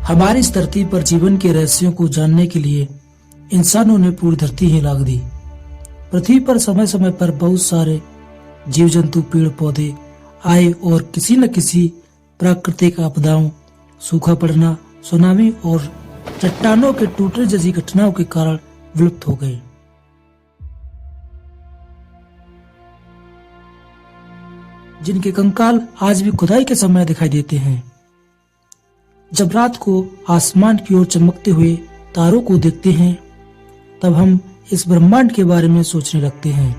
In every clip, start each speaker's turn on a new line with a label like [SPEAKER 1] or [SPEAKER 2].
[SPEAKER 1] हमारी इस धरती पर जीवन के रहस्यों को जानने के लिए इंसानों ने पूरी धरती ही लांघ दी। पृथ्वी पर समय समय पर बहुत सारे जीव जंतु, पेड़ पौधे आए और किसी न किसी प्राकृतिक आपदाओं, सूखा पड़ना, सुनामी और चट्टानों के टूटने जैसी घटनाओं के कारण विलुप्त हो गए। जिनके कंकाल आज भी खुदाई के समय दिखाई देते हैं। जब रात को आसमान की ओर चमकते हुए तारों को देखते हैं, तब हम इस ब्रह्मांड के बारे में सोचने लगते हैं।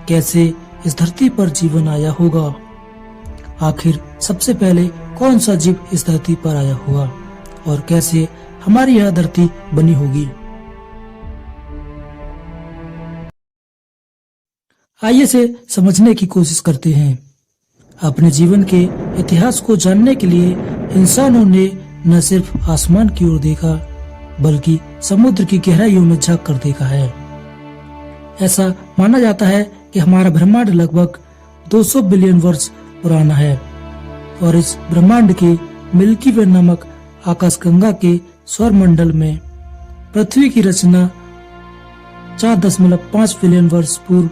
[SPEAKER 1] कैसे इस धरती पर जीवन आया होगा? आखिर सबसे पहले कौन सा जीव इस धरती पर आया होगा और कैसे हमारी यह धरती बनी होगी? आइए से समझने की कोशिश करते हैं। अपने जीवन के इतिहास को जानने के लिए इंसानों ने न सिर्फ आसमान की ओर देखा, बल्कि समुद्र की गहराइयों में झांक कर देखा है। ऐसा माना जाता है कि हमारा ब्रह्मांड लगभग 200 बिलियन वर्ष पुराना है और इस ब्रह्मांड के मिल्की वे नामक आकाशगंगा के सौरमंडल में पृथ्वी की रचना 4.5 बिलियन वर्ष पूर्व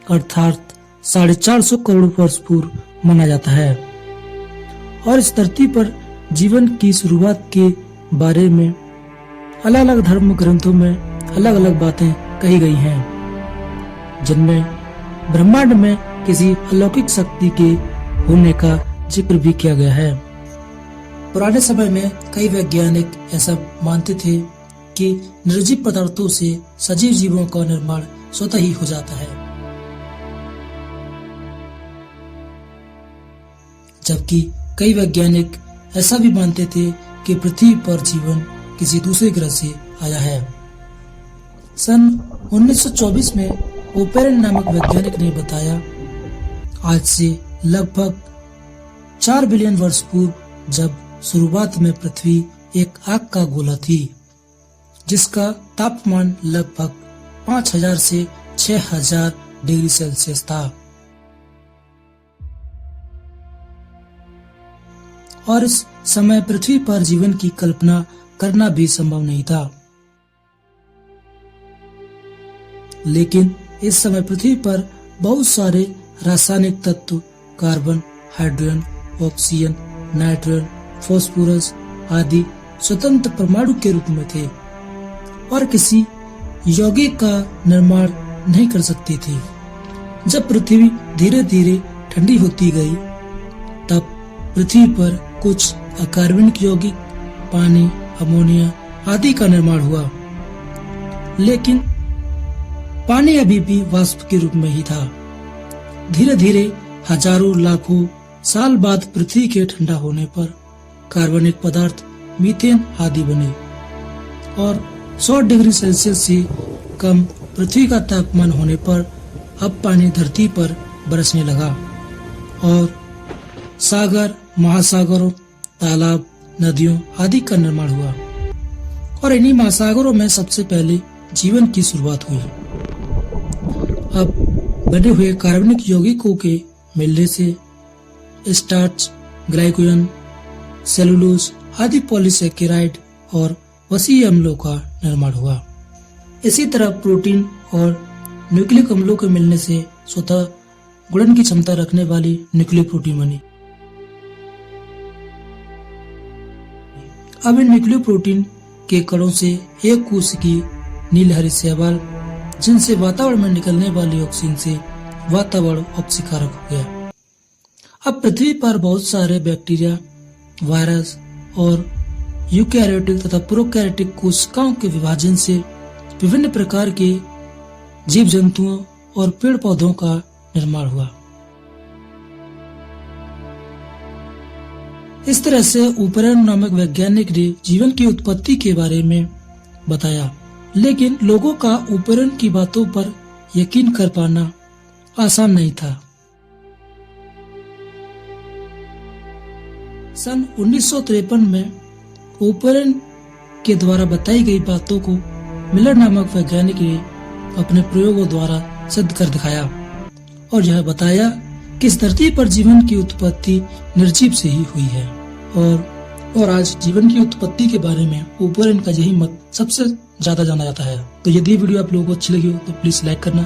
[SPEAKER 1] अर्थात 450 करोड़ वर्ष पूर्व माना जाता है। और इस धरती पर जीवन की शुरुआत के बारे में अलग अलग धर्म ग्रंथों में अलग अलग बातें कही गई हैं, जिनमें ब्रह्मांड में किसी अलौकिक शक्ति के होने का जिक्र भी किया गया है। पुराने समय में कई वैज्ञानिक ऐसा मानते थे कि निर्जीव पदार्थों से सजीव जीवों का निर्माण स्वतः ही हो जाता है, जबकि कई वैज्ञानिक ऐसा भी मानते थे कि पृथ्वी पर जीवन किसी दूसरे ग्रह से आया है। सन 1924 में ओपेरन नामक वैज्ञानिक ने बताया, आज से लगभग 4 बिलियन वर्ष पूर्व जब शुरुआत में पृथ्वी एक आग का गोला थी, जिसका तापमान लगभग 5000 से 6000 डिग्री सेल्सियस था और इस समय पृथ्वी पर जीवन की कल्पना करना भी संभव नहीं था। लेकिन इस समय पृथ्वी पर बहुत सारे रासायनिक तत्व carbon, hydrogen, oxygen, nitrogen, phosphorus आदि स्वतंत्र परमाणु के रूप में थे और किसी यौगिक का निर्माण नहीं कर सकते थे। जब पृथ्वी धीरे धीरे ठंडी होती गई, तब पृथ्वी पर कुछ अकार्बनिक यौगिक, पानी, अमोनिया आदि का निर्माण हुआ। लेकिन पानी अभी भी वाष्प के रूप में ही था। धीरे धीरे हजारों लाखों साल बाद पृथ्वी के ठंडा होने पर कार्बनिक पदार्थ मीथेन आदि बने और 100 डिग्री सेल्सियस से कम पृथ्वी का तापमान होने पर अब पानी धरती पर बरसने लगा और सागर, महासागरों, तालाब, नदियों आदि का निर्माण हुआ और इन्हीं महासागरों में सबसे पहले जीवन की शुरुआत हुई। अब बने हुए कार्बनिक यौगिकों के मिलने से स्टार्च, ग्लाइकोजन, सेलुलोज आदि पॉलीसेकेराइड और वसीय अम्लों का निर्माण हुआ। इसी तरह प्रोटीन और न्यूक्लिक अम्लों के मिलने से स्वतः गुणन की क्षमता रखने वाली न्यूक्लियर प्रोटीन बनी। अब इन न्यूक्लियर प्रोटीन के कणों से एक कोश की नीलहरी शैवाल, जिनसे वातावरण में निकलने वाली ऑक्सीजन से वातावरण ऑक्सीकारक हो गया। अब पृथ्वी पर बहुत सारे बैक्टीरिया, वायरस और यूकैरियोटिक तथा प्रोकैरियोटिक कोशिकाओं के विभाजन से विभिन्न प्रकार के जीव जंतुओं और पेड़ पौधों का निर्माण हुआ। इस तरह से ओपेरन नामक वैज्ञानिक ने जीवन की उत्पत्ति के बारे में बताया, लेकिन लोगों का ओपेरन की बातों पर यकीन कर पाना आसान नहीं था। सन 1953 में ओपेरन के द्वारा बताई गई बातों को मिलर नामक वैज्ञानिक ने अपने प्रयोगों द्वारा सिद्ध कर दिखाया और यह बताया कि इस धरती पर जीवन की उत्पत्ति निर्जीव से ही हुई है और आज जीवन की उत्पत्ति के बारे में ओपोरेन का यही मत सबसे ज्यादा जाना जाता है। तो यदि वीडियो आप लोगों को अच्छी लगी हो तो प्लीज लाइक करना